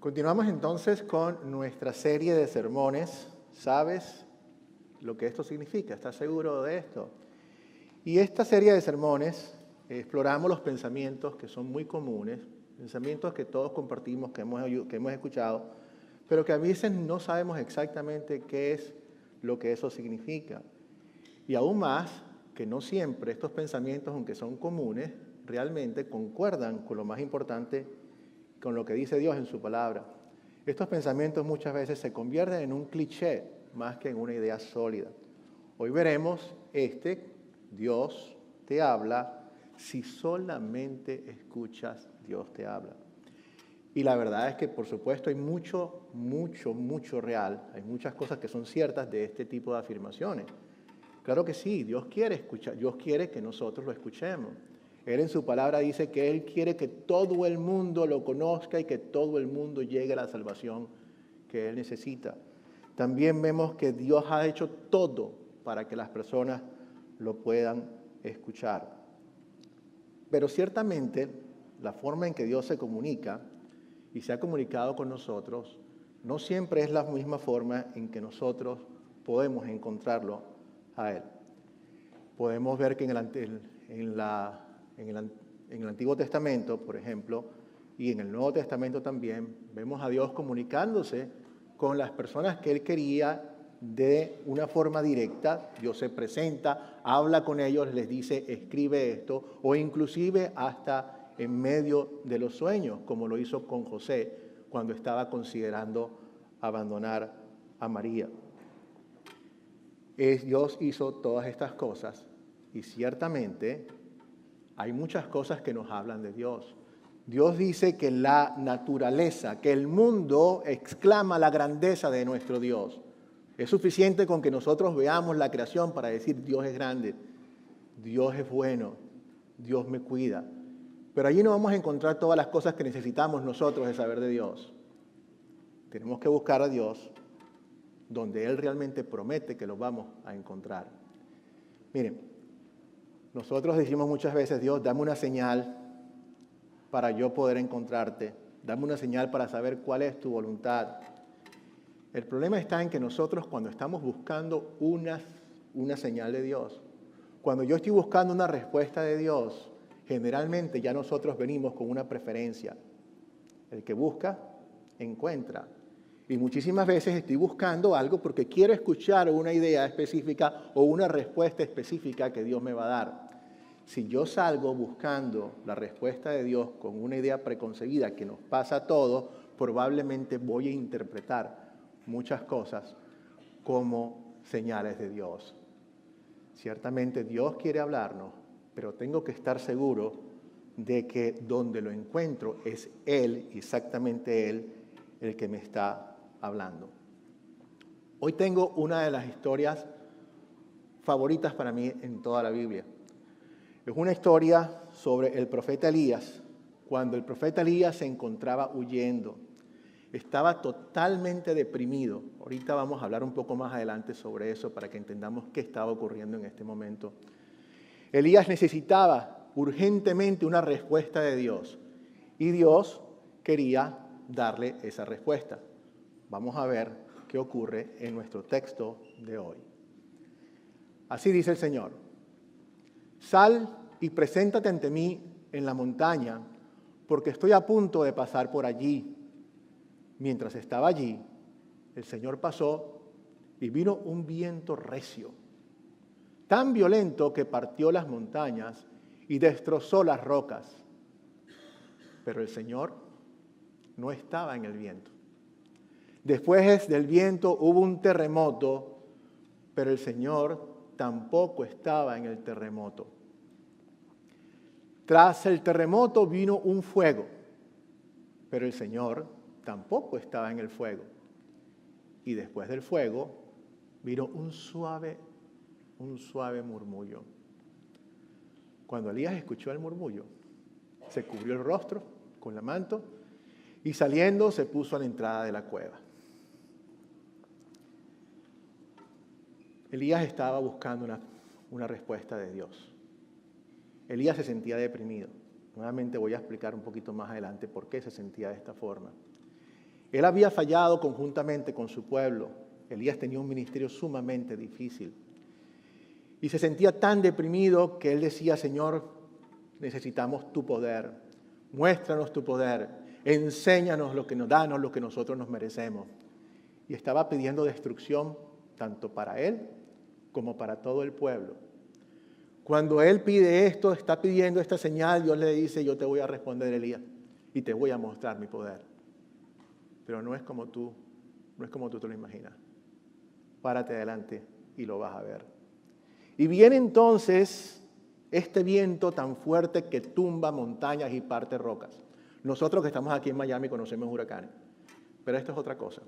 Continuamos entonces con nuestra serie de sermones. ¿Sabes lo que esto significa? ¿Estás seguro de esto? Y esta serie de sermones exploramos los pensamientos que son muy comunes, pensamientos que todos compartimos, que hemos escuchado, pero que a veces no sabemos exactamente qué es lo que eso significa. Y aún más, que no siempre estos pensamientos, aunque son comunes, realmente concuerdan con lo más importante, con lo que dice Dios en su palabra. Estos pensamientos muchas veces se convierten en un cliché más que en una idea sólida. Hoy veremos Dios te habla, si solamente escuchas, Dios te habla. Y la verdad es que, por supuesto, hay mucho real, hay muchas cosas que son ciertas de este tipo de afirmaciones. Claro que sí, Dios quiere escuchar, Dios quiere que nosotros lo escuchemos. Él en su palabra dice que Él quiere que todo el mundo lo conozca y que todo el mundo llegue a la salvación que Él necesita. También vemos que Dios ha hecho todo para que las personas lo puedan escuchar. Pero ciertamente la forma en que Dios se comunica y se ha comunicado con nosotros no siempre es la misma forma en que nosotros podemos encontrarlo a Él. Podemos ver que en el Antiguo Testamento, por ejemplo, y en el Nuevo Testamento también, vemos a Dios comunicándose con las personas que Él quería de una forma directa. Dios se presenta, habla con ellos, les dice, escribe esto, o inclusive hasta en medio de los sueños, como lo hizo con José cuando estaba considerando abandonar a María. Dios hizo todas estas cosas y ciertamente hay muchas cosas que nos hablan de Dios. Dios dice que la naturaleza, que el mundo exclama la grandeza de nuestro Dios. Es suficiente con que nosotros veamos la creación para decir Dios es grande, Dios es bueno, Dios me cuida. Pero allí no vamos a encontrar todas las cosas que necesitamos nosotros de saber de Dios. Tenemos que buscar a Dios donde Él realmente promete que lo vamos a encontrar. Miren, nosotros decimos muchas veces, Dios, dame una señal para yo poder encontrarte. Dame una señal para saber cuál es tu voluntad. El problema está en que nosotros cuando estamos buscando una señal de Dios, cuando yo estoy buscando una respuesta de Dios, generalmente ya nosotros venimos con una preferencia. El que busca, encuentra. Y muchísimas veces estoy buscando algo porque quiero escuchar una idea específica o una respuesta específica que Dios me va a dar. Si yo salgo buscando la respuesta de Dios con una idea preconcebida que nos pasa a todos, probablemente voy a interpretar muchas cosas como señales de Dios. Ciertamente Dios quiere hablarnos, pero tengo que estar seguro de que donde lo encuentro es Él, exactamente Él, el que me está hablando. Hoy tengo una de las historias favoritas para mí en toda la Biblia. Es una historia sobre el profeta Elías, cuando el profeta Elías se encontraba huyendo. Estaba totalmente deprimido. Ahorita vamos a hablar un poco más adelante sobre eso para que entendamos qué estaba ocurriendo en este momento. Elías necesitaba urgentemente una respuesta de Dios y Dios quería darle esa respuesta. Vamos a ver qué ocurre en nuestro texto de hoy. Así dice el Señor: sal y preséntate ante mí en la montaña, porque estoy a punto de pasar por allí. Mientras estaba allí, el Señor pasó y vino un viento recio, tan violento que partió las montañas y destrozó las rocas. Pero el Señor no estaba en el viento. Después del viento hubo un terremoto, pero el Señor tampoco estaba en el terremoto. Tras el terremoto vino un fuego, pero el Señor tampoco estaba en el fuego. Y después del fuego vino un suave murmullo. Cuando Elías escuchó el murmullo, se cubrió el rostro con la manto y saliendo se puso a la entrada de la cueva. Elías estaba buscando una respuesta de Dios. Elías se sentía deprimido. Nuevamente voy a explicar un poquito más adelante por qué se sentía de esta forma. Él había fallado conjuntamente con su pueblo. Elías tenía un ministerio sumamente difícil. Y se sentía tan deprimido que él decía, Señor, necesitamos tu poder. Muéstranos tu poder. Enséñanos lo que nos danos, lo que nosotros nos merecemos. Y estaba pidiendo destrucción tanto para él como para todo el pueblo. Cuando él pide esto, está pidiendo esta señal, Dios le dice, yo te voy a responder, Elías, y te voy a mostrar mi poder. Pero no es como tú te lo imaginas. Párate adelante y lo vas a ver. Y viene entonces este viento tan fuerte que tumba montañas y parte rocas. Nosotros que estamos aquí en Miami conocemos huracanes, pero esto es otra cosa.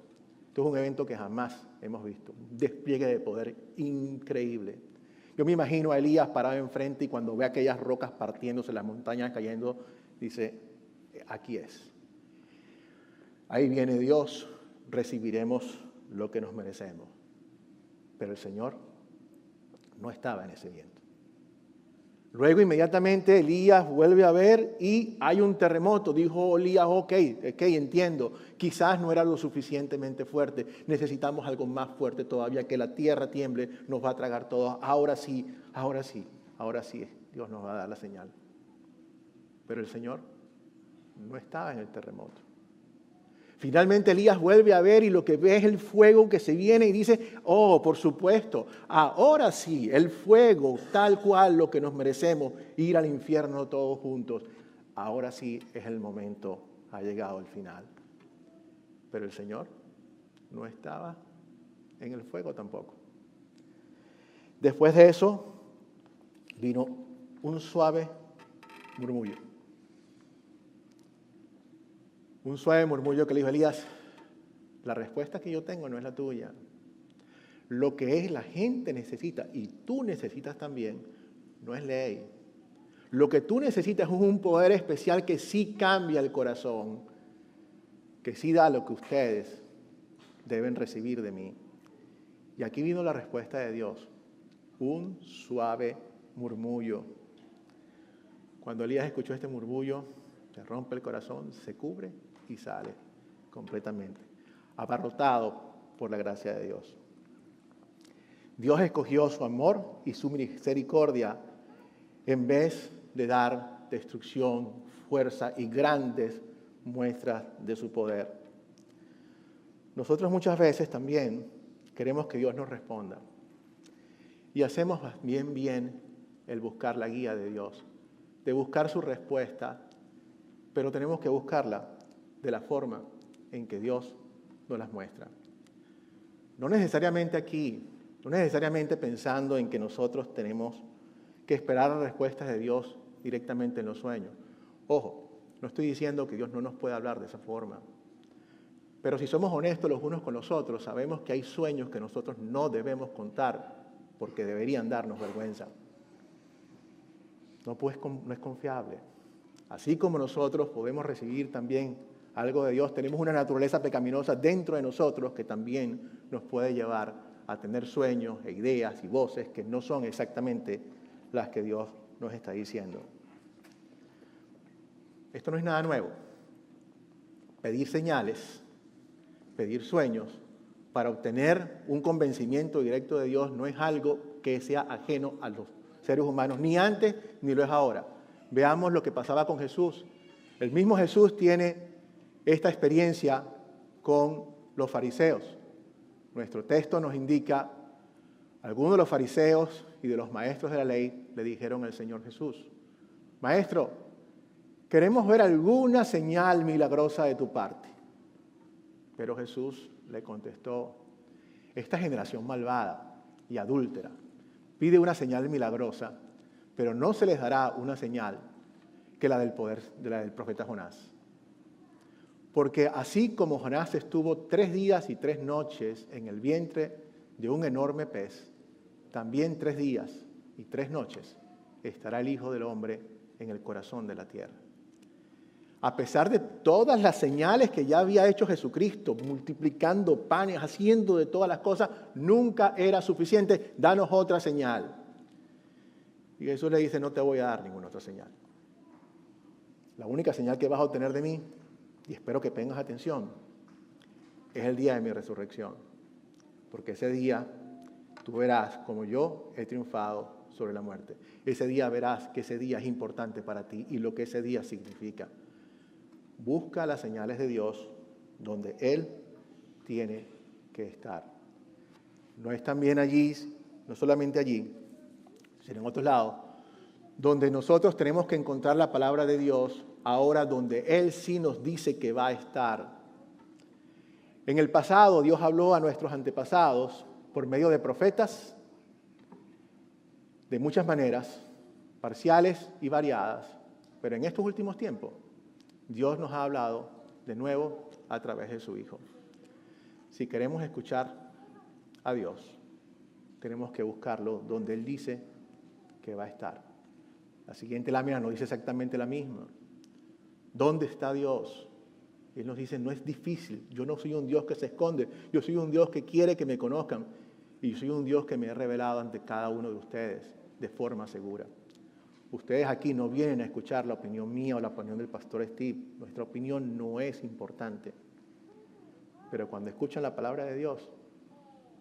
Esto es un evento que jamás hemos visto, un despliegue de poder increíble. Yo me imagino a Elías parado enfrente y cuando ve aquellas rocas partiéndose, las montañas cayendo, dice, aquí es. Ahí viene Dios, recibiremos lo que nos merecemos. Pero el Señor no estaba en ese viento. Luego inmediatamente Elías vuelve a ver y hay un terremoto. Dijo Elías, ok, entiendo, quizás no era lo suficientemente fuerte, necesitamos algo más fuerte todavía, que la tierra tiemble, nos va a tragar todo. Ahora sí, Dios nos va a dar la señal. Pero el Señor no estaba en el terremoto. Finalmente Elías vuelve a ver y lo que ve es el fuego que se viene y dice, oh, por supuesto, ahora sí, el fuego, tal cual lo que nos merecemos, ir al infierno todos juntos. Ahora sí es el momento, ha llegado el final. Pero el Señor no estaba en el fuego tampoco. Después de eso vino un suave murmullo. Un suave murmullo que le dijo Elías, la respuesta que yo tengo no es la tuya. Lo que es la gente necesita, y tú necesitas también, no es ley. Lo que tú necesitas es un poder especial que sí cambia el corazón, que sí da lo que ustedes deben recibir de mí. Y aquí vino la respuesta de Dios, un suave murmullo. Cuando Elías escuchó este murmullo, se rompe el corazón, se cubre y sale completamente, abarrotado por la gracia de Dios. Dios escogió su amor y su misericordia en vez de dar destrucción, fuerza y grandes muestras de su poder. Nosotros muchas veces también queremos que Dios nos responda y hacemos bien el buscar la guía de Dios, de buscar su respuesta, pero tenemos que buscarla de la forma en que Dios nos las muestra. No necesariamente aquí, no necesariamente pensando en que nosotros tenemos que esperar las respuestas de Dios directamente en los sueños. Ojo, no estoy diciendo que Dios no nos pueda hablar de esa forma. Pero si somos honestos los unos con los otros, sabemos que hay sueños que nosotros no debemos contar porque deberían darnos vergüenza. No es confiable. Así como nosotros podemos recibir también algo de Dios, tenemos una naturaleza pecaminosa dentro de nosotros que también nos puede llevar a tener sueños e ideas y voces que no son exactamente las que Dios nos está diciendo. Esto no es nada nuevo. Pedir señales, pedir sueños para obtener un convencimiento directo de Dios no es algo que sea ajeno a los seres humanos, ni antes ni lo es ahora. Veamos lo que pasaba con Jesús. El mismo Jesús tiene esta experiencia con los fariseos. Nuestro texto nos indica, algunos de los fariseos y de los maestros de la ley le dijeron al Señor Jesús, Maestro, queremos ver alguna señal milagrosa de tu parte. Pero Jesús le contestó, esta generación malvada y adúltera pide una señal milagrosa, pero no se les dará una señal que la del profeta Jonás. Porque así como Jonás estuvo 3 días y 3 noches en el vientre de un enorme pez, también 3 días y 3 noches estará el Hijo del Hombre en el corazón de la tierra. A pesar de todas las señales que ya había hecho Jesucristo, multiplicando panes, haciendo de todas las cosas, nunca era suficiente. Danos otra señal. Y Jesús le dice, no te voy a dar ninguna otra señal. La única señal que vas a obtener de mí, y espero que pongas atención, es el día de mi resurrección, porque ese día tú verás como yo he triunfado sobre la muerte. Ese día verás que ese día es importante para ti y lo que ese día significa. Busca las señales de Dios donde Él tiene que estar. No es también allí, no solamente allí, sino en otros lados, donde nosotros tenemos que encontrar la palabra de Dios, ahora donde Él sí nos dice que va a estar. En el pasado Dios habló a nuestros antepasados por medio de profetas, de muchas maneras, parciales y variadas, pero en estos últimos tiempos Dios nos ha hablado de nuevo a través de su Hijo. Si queremos escuchar a Dios, tenemos que buscarlo donde Él dice que va a estar. La siguiente lámina nos dice exactamente la misma. ¿Dónde está Dios? Él nos dice, no es difícil. Yo no soy un Dios que se esconde. Yo soy un Dios que quiere que me conozcan. Y yo soy un Dios que me he revelado ante cada uno de ustedes de forma segura. Ustedes aquí no vienen a escuchar la opinión mía o la opinión del pastor Steve. Nuestra opinión no es importante. Pero cuando escuchan la palabra de Dios,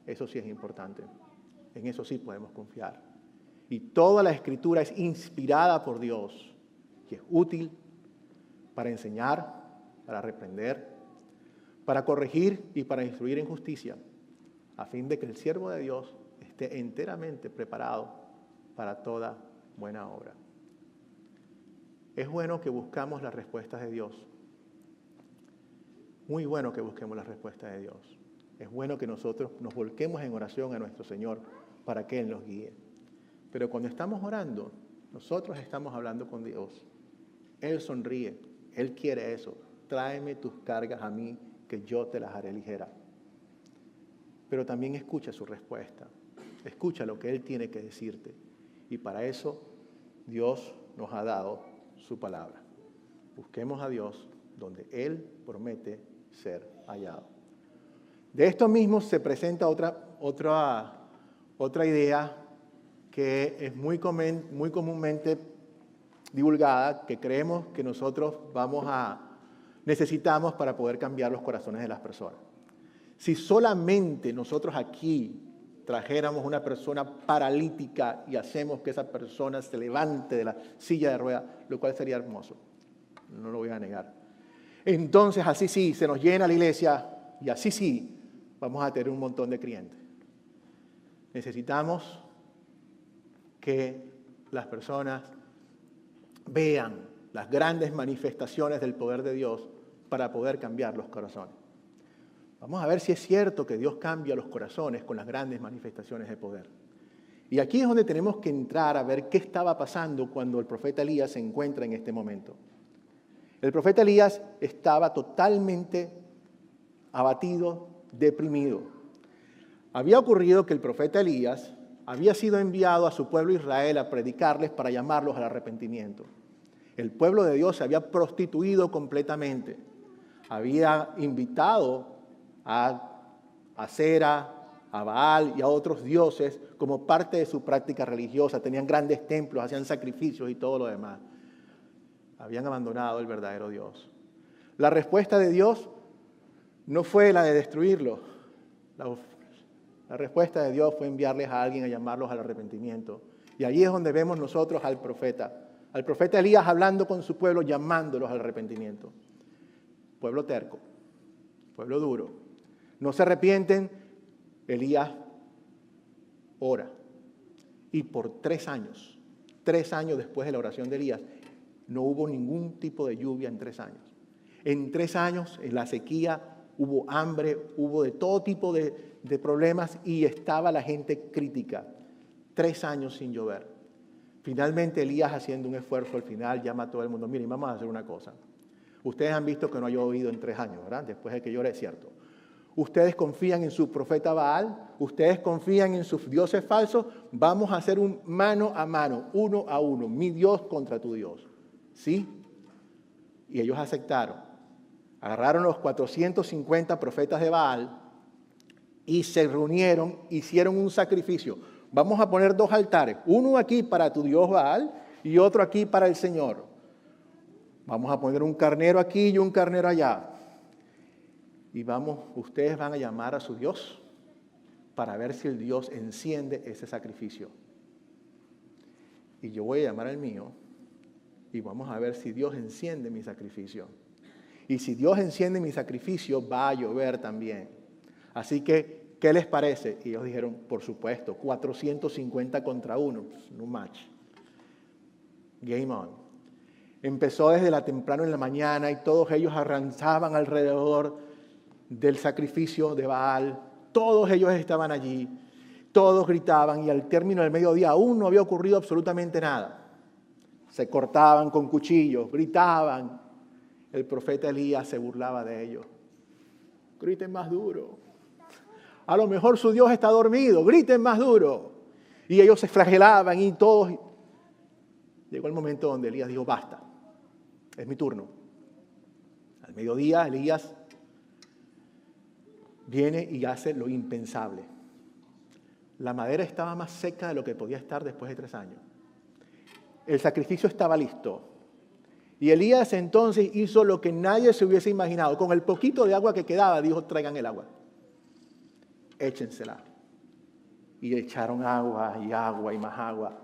eso sí es importante. En eso sí podemos confiar. Y toda la Escritura es inspirada por Dios y es útil para enseñar, para reprender, para corregir y para instruir en justicia, a fin de que el siervo de Dios esté enteramente preparado para toda buena obra. Es bueno que buscamos las respuestas de Dios. Muy bueno que busquemos las respuestas de Dios. Es bueno que nosotros nos volquemos en oración a nuestro Señor para que Él nos guíe. Pero cuando estamos orando, nosotros estamos hablando con Dios. Él sonríe, Él quiere eso. Tráeme tus cargas a mí, que yo te las haré ligeras. Pero también escucha su respuesta. Escucha lo que Él tiene que decirte. Y para eso Dios nos ha dado su palabra. Busquemos a Dios donde Él promete ser hallado. De esto mismo se presenta otra idea que es muy comúnmente divulgada, que creemos que nosotros necesitamos para poder cambiar los corazones de las personas. Si solamente nosotros aquí trajéramos una persona paralítica y hacemos que esa persona se levante de la silla de ruedas, lo cual sería hermoso, no lo voy a negar. Entonces así sí, se nos llena la iglesia y así sí vamos a tener un montón de clientes. Necesitamos que las personas vean las grandes manifestaciones del poder de Dios para poder cambiar los corazones. Vamos a ver si es cierto que Dios cambia los corazones con las grandes manifestaciones de poder. Y aquí es donde tenemos que entrar a ver qué estaba pasando cuando el profeta Elías se encuentra en este momento. El profeta Elías estaba totalmente abatido, deprimido. Había ocurrido que el profeta Elías había sido enviado a su pueblo Israel a predicarles para llamarlos al arrepentimiento. El pueblo de Dios se había prostituido completamente. Había invitado a Acera, a Baal y a otros dioses como parte de su práctica religiosa. Tenían grandes templos, hacían sacrificios y todo lo demás. Habían abandonado el verdadero Dios. La respuesta de Dios no fue la de destruirlos. La respuesta de Dios fue enviarles a alguien a llamarlos al arrepentimiento. Y allí es donde vemos nosotros al profeta Elías hablando con su pueblo, llamándolos al arrepentimiento. Pueblo terco, pueblo duro. No se arrepienten, Elías ora. Y por 3 años después de la oración de Elías, no hubo ningún tipo de lluvia en 3 años. En 3 años, en la sequía, hubo hambre, hubo de todo tipo de problemas y estaba la gente crítica. 3 años sin llover. Finalmente Elías, haciendo un esfuerzo al final, llama a todo el mundo. Miren, vamos a hacer una cosa. Ustedes han visto que no ha llovido en 3 años, ¿verdad? Después de que llore, es cierto. Ustedes confían en su profeta Baal, ustedes confían en sus dioses falsos. Vamos a hacer un mano a mano, 1 a 1, mi Dios contra tu Dios. ¿Sí? Y ellos aceptaron. Agarraron los 450 profetas de Baal y se reunieron, hicieron un sacrificio. Vamos a poner 2 altares, uno aquí para tu Dios Baal y otro aquí para el Señor. Vamos a poner un carnero aquí y un carnero allá. y ustedes van a llamar a su Dios para ver si el Dios enciende ese sacrificio. Y yo voy a llamar al mío y vamos a ver si Dios enciende mi sacrificio. Y si Dios enciende mi sacrificio, va a llover también. Así que, ¿qué les parece? Y ellos dijeron, por supuesto, 450 contra 1, no match. Game on. Empezó desde la temprano en la mañana y todos ellos arrancaban alrededor del sacrificio de Baal. Todos ellos estaban allí, todos gritaban y al término del mediodía aún no había ocurrido absolutamente nada. Se cortaban con cuchillos, gritaban. El profeta Elías se burlaba de ellos. Griten más duro. A lo mejor su Dios está dormido, griten más duro. Y ellos se flagelaban y todos. Llegó el momento donde Elías dijo, basta, es mi turno. Al mediodía Elías viene y hace lo impensable. La madera estaba más seca de lo que podía estar después de 3 años. El sacrificio estaba listo. Y Elías entonces hizo lo que nadie se hubiese imaginado. Con el poquito de agua que quedaba, dijo, traigan el agua. Échensela. Y echaron agua y más agua,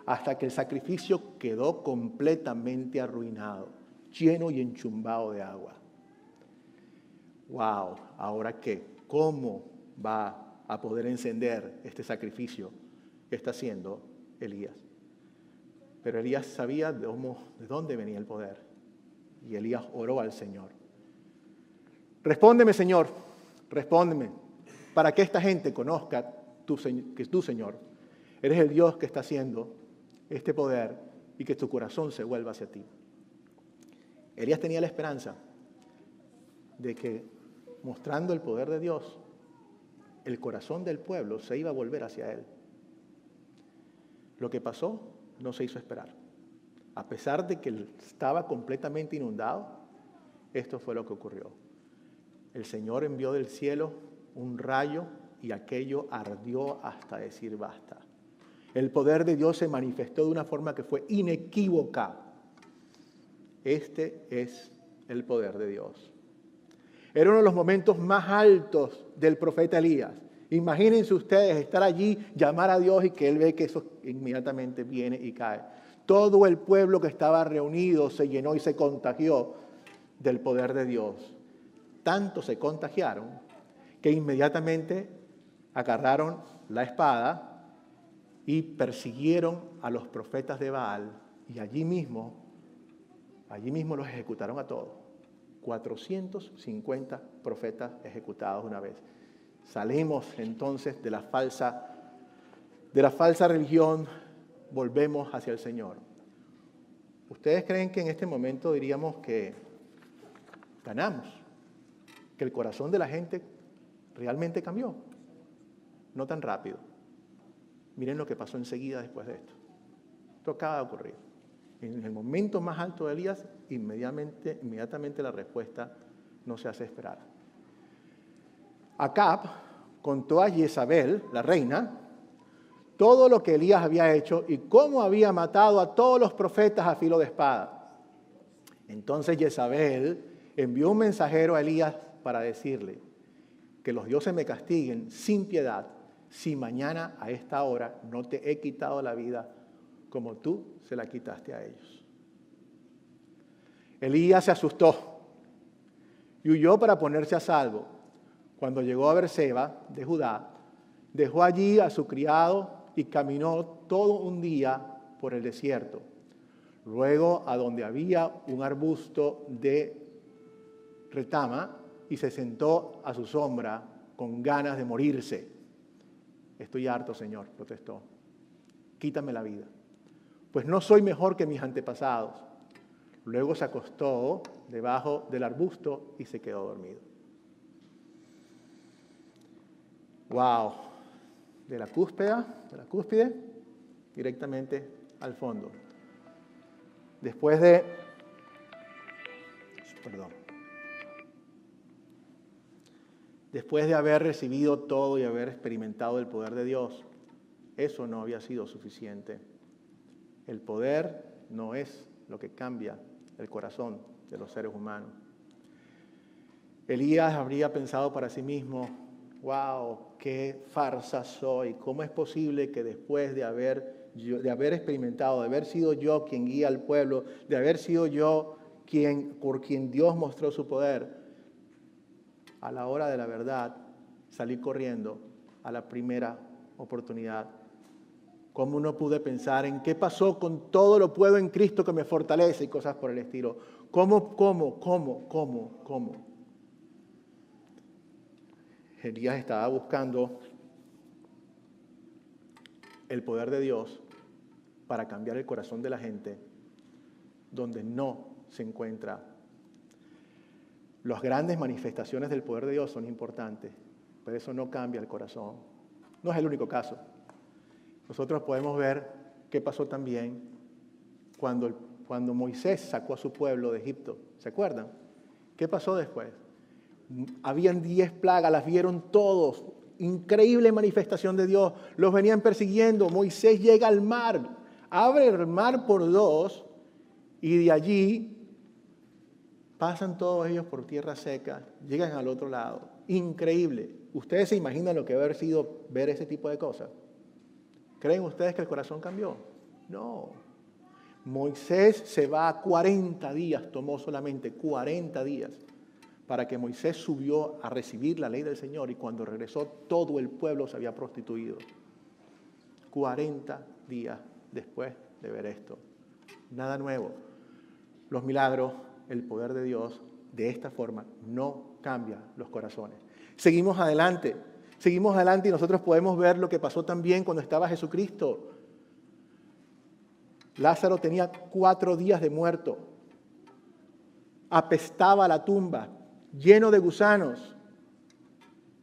hasta que el sacrificio quedó completamente arruinado, lleno y enchumbado de agua. ¡Wow! ¿Ahora qué? ¿Cómo va a poder encender este sacrificio que está haciendo Elías? Pero Elías sabía de dónde venía el poder. Y Elías oró al Señor. Respóndeme, Señor, respóndeme, para que esta gente conozca que tú, Señor, eres el Dios que está haciendo este poder y que tu corazón se vuelva hacia ti. Elías tenía la esperanza de que, mostrando el poder de Dios, el corazón del pueblo se iba a volver hacia él. Lo que pasó no se hizo esperar. A pesar de que estaba completamente inundado, esto fue lo que ocurrió. El Señor envió del cielo un rayo y aquello ardió hasta decir basta. El poder de Dios se manifestó de una forma que fue inequívoca. Este es el poder de Dios. Era uno de los momentos más altos del profeta Elías. Imagínense ustedes estar allí, llamar a Dios y que él ve que eso inmediatamente viene y cae. Todo el pueblo que estaba reunido se llenó y se contagió del poder de Dios. Tanto se contagiaron que inmediatamente agarraron la espada y persiguieron a los profetas de Baal y allí mismo los ejecutaron a todos. 450 profetas ejecutados una vez. Salimos entonces de la falsa religión, volvemos hacia el Señor. ¿Ustedes creen que en este momento diríamos que ganamos? ¿Que el corazón de la gente realmente cambió? No tan rápido. Miren lo que pasó enseguida después de esto. Esto acaba de ocurrir. En el momento más alto de Elías, inmediatamente la respuesta no se hace esperar. Acab contó a Jezabel, la reina, todo lo que Elías había hecho y cómo había matado a todos los profetas a filo de espada. Entonces Jezabel envió un mensajero a Elías para decirle que los dioses me castiguen sin piedad si mañana a esta hora no te he quitado la vida como tú se la quitaste a ellos. Elías se asustó y huyó para ponerse a salvo. Cuando llegó a Beerseba de Judá, dejó allí a su criado y caminó todo un día por el desierto. Luego a donde había un arbusto de retama y se sentó a su sombra con ganas de morirse. Estoy harto, Señor, protestó. Quítame la vida, pues no soy mejor que mis antepasados. Luego se acostó debajo del arbusto y se quedó dormido. ¡Wow! De la cúspide, directamente al fondo. Después de haber recibido todo y haber experimentado el poder de Dios, eso no había sido suficiente. El poder no es lo que cambia el corazón de los seres humanos. Elías habría pensado para sí mismo, wow, qué farsa soy. ¿Cómo es posible que después de haber experimentado, de haber sido yo quien guía al pueblo, de haber sido yo por quien Dios mostró su poder, a la hora de la verdad salí corriendo a la primera oportunidad? ¿Cómo no pude pensar en qué pasó con todo lo puedo en Cristo que me fortalece y cosas por el estilo? ¿Cómo? Elías estaba buscando el poder de Dios para cambiar el corazón de la gente donde no se encuentra. Las grandes manifestaciones del poder de Dios son importantes, pero eso no cambia el corazón. No es el único caso. Nosotros podemos ver qué pasó también cuando Moisés sacó a su pueblo de Egipto. ¿Se acuerdan? ¿Qué pasó después? Habían 10 plagas, las vieron todos. Increíble manifestación de Dios. Los venían persiguiendo. Moisés llega al mar, abre el mar por 2 y de allí pasan todos ellos por tierra seca, llegan al otro lado. Increíble. ¿Ustedes se imaginan lo que haber sido ver ese tipo de cosas? ¿Creen ustedes que el corazón cambió? No. Moisés se va a 40 días, tomó solamente 40 días para que Moisés subió a recibir la ley del Señor y cuando regresó todo el pueblo se había prostituido. 40 días después de ver esto. Nada nuevo. Los milagros, el poder de Dios, de esta forma no cambia los corazones. Seguimos adelante y nosotros podemos ver lo que pasó también cuando estaba Jesucristo. Lázaro tenía 4 días de muerto. Apestaba la tumba, lleno de gusanos.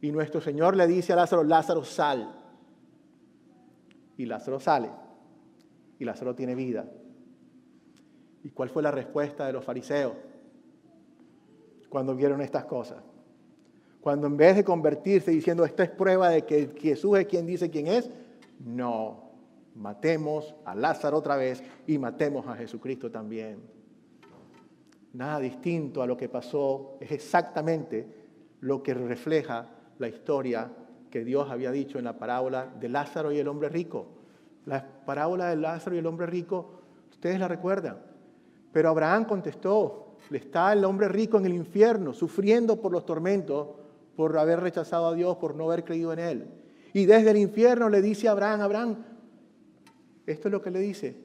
Y nuestro Señor le dice a Lázaro, Lázaro, sal. Y Lázaro sale. Y Lázaro tiene vida. ¿Y cuál fue la respuesta de los fariseos cuando vieron estas cosas? Cuando en vez de convertirse diciendo, esta es prueba de que Jesús es quien dice quién es, no, matemos a Lázaro otra vez y matemos a Jesucristo también. Nada distinto a lo que pasó, es exactamente lo que refleja la historia que Dios había dicho en la parábola de Lázaro y el hombre rico. La parábola de Lázaro y el hombre rico, ustedes la recuerdan. Pero Abraham contestó, está el hombre rico en el infierno, sufriendo por los tormentos, por haber rechazado a Dios, por no haber creído en Él. Y desde el infierno le dice a Abraham, Abraham, esto es lo que le dice.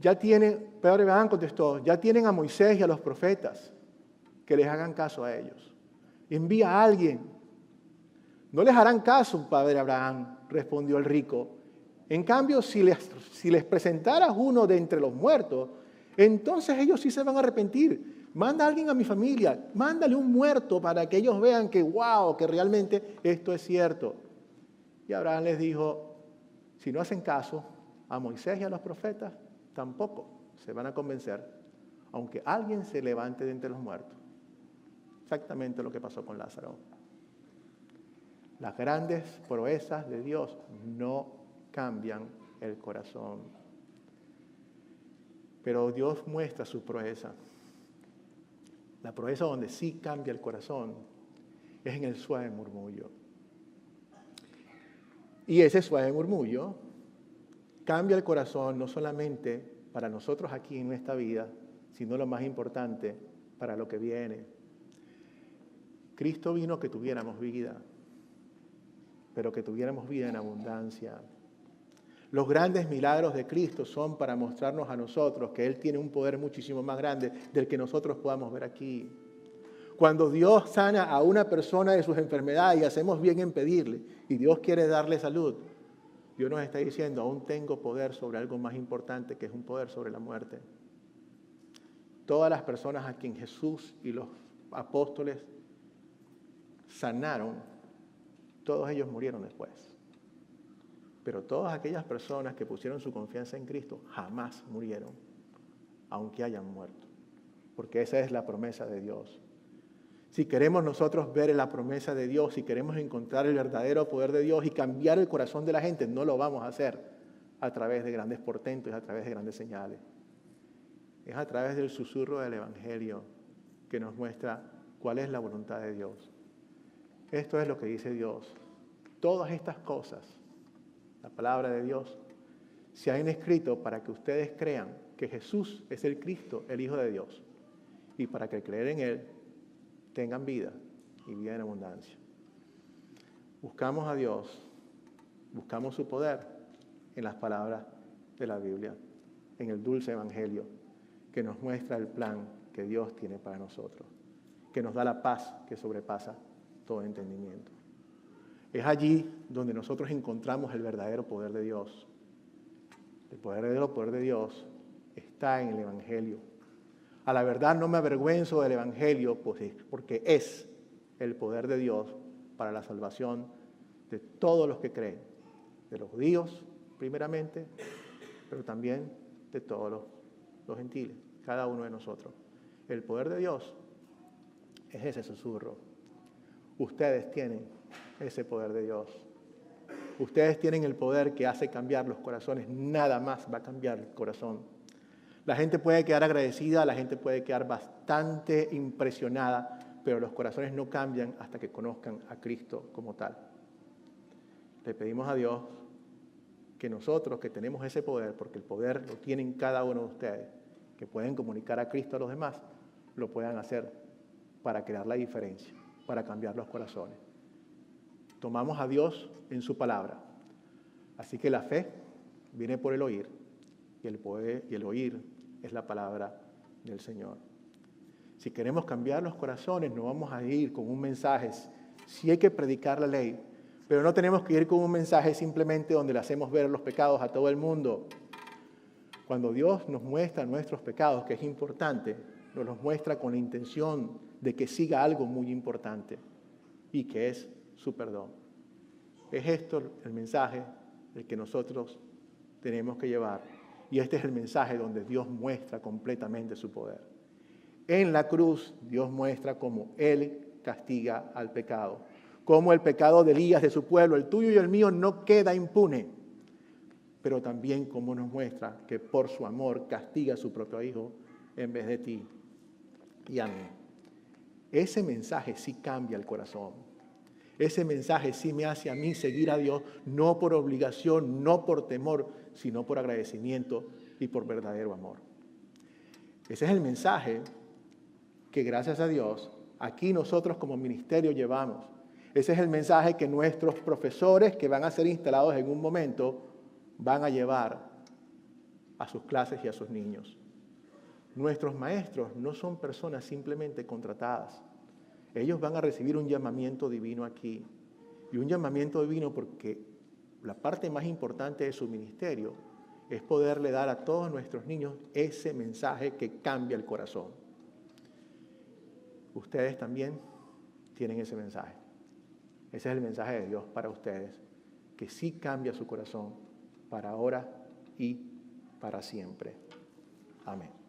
Pedro Abraham contestó, ya tienen a Moisés y a los profetas, que les hagan caso a ellos. Envía a alguien. No les harán caso, padre Abraham, respondió el rico. En cambio, si les presentaras uno de entre los muertos, entonces ellos sí se van a arrepentir. Manda a alguien a mi familia, mándale un muerto para que ellos vean que, wow, que realmente esto es cierto. Y Abraham les dijo, si no hacen caso a Moisés y a los profetas, tampoco se van a convencer, aunque alguien se levante de entre los muertos. Exactamente lo que pasó con Lázaro. Las grandes proezas de Dios no cambian el corazón. Pero Dios muestra su proeza. La proeza donde sí cambia el corazón es en el suave murmullo. Y ese suave murmullo cambia el corazón no solamente para nosotros aquí en nuestra vida, sino lo más importante, para lo que viene. Cristo vino que tuviéramos vida, pero que tuviéramos vida en abundancia. Los grandes milagros de Cristo son para mostrarnos a nosotros que Él tiene un poder muchísimo más grande del que nosotros podamos ver aquí. Cuando Dios sana a una persona de sus enfermedades y hacemos bien en pedirle, y Dios quiere darle salud, Dios nos está diciendo, aún tengo poder sobre algo más importante, que es un poder sobre la muerte. Todas las personas a quien Jesús y los apóstoles sanaron, todos ellos murieron después. Pero todas aquellas personas que pusieron su confianza en Cristo jamás murieron, aunque hayan muerto. Porque esa es la promesa de Dios. Si queremos nosotros ver la promesa de Dios, si queremos encontrar el verdadero poder de Dios y cambiar el corazón de la gente, no lo vamos a hacer a través de grandes portentos, a través de grandes señales. Es a través del susurro del Evangelio que nos muestra cuál es la voluntad de Dios. Esto es lo que dice Dios. Todas estas cosas, la palabra de Dios, se han escrito para que ustedes crean que Jesús es el Cristo, el Hijo de Dios, y para que al creer en Él tengan vida y vida en abundancia. Buscamos a Dios, buscamos su poder en las palabras de la Biblia, en el dulce evangelio que nos muestra el plan que Dios tiene para nosotros, que nos da la paz que sobrepasa todo entendimiento. Es allí donde nosotros encontramos el verdadero poder de Dios. El verdadero poder de Dios está en el evangelio. A la verdad no me avergüenzo del evangelio, pues porque es el poder de Dios para la salvación de todos los que creen, de los judíos primeramente, pero también de todos los gentiles, cada uno de nosotros. El poder de Dios es ese susurro. Ustedes tienen ese poder de Dios. Ustedes tienen el poder que hace cambiar los corazones. Nada más va a cambiar el corazón. La gente puede quedar agradecida, la gente puede quedar bastante impresionada, pero los corazones no cambian hasta que conozcan a Cristo como tal. Le pedimos a Dios que nosotros que tenemos ese poder, porque el poder lo tienen cada uno de ustedes, que pueden comunicar a Cristo a los demás, lo puedan hacer para crear la diferencia, para cambiar los corazones. Tomamos a Dios en su palabra. Así que la fe viene por el oír, y el poder y el oír es la palabra del Señor. Si queremos cambiar los corazones, no vamos a ir con un mensaje. Sí hay que predicar la ley, pero no tenemos que ir con un mensaje simplemente donde le hacemos ver los pecados a todo el mundo. Cuando Dios nos muestra nuestros pecados, que es importante, nos los muestra con la intención de que siga algo muy importante, y que es su perdón. Es esto el mensaje del que nosotros tenemos que llevar. Y este es el mensaje donde Dios muestra completamente su poder. En la cruz, Dios muestra cómo Él castiga al pecado. Cómo el pecado de Elías, de su pueblo, el tuyo y el mío, no queda impune. Pero también cómo nos muestra que por su amor castiga a su propio Hijo en vez de ti y a mí. Ese mensaje sí cambia el corazón. Ese mensaje sí me hace a mí seguir a Dios, no por obligación, no por temor, sino por agradecimiento y por verdadero amor. Ese es el mensaje que, gracias a Dios, aquí nosotros como ministerio llevamos. Ese es el mensaje que nuestros profesores, que van a ser instalados en un momento, van a llevar a sus clases y a sus niños. Nuestros maestros no son personas simplemente contratadas. Ellos van a recibir un llamamiento divino aquí. Y un llamamiento divino porque la parte más importante de su ministerio es poderle dar a todos nuestros niños ese mensaje que cambia el corazón. Ustedes también tienen ese mensaje. Ese es el mensaje de Dios para ustedes, que sí cambia su corazón para ahora y para siempre. Amén.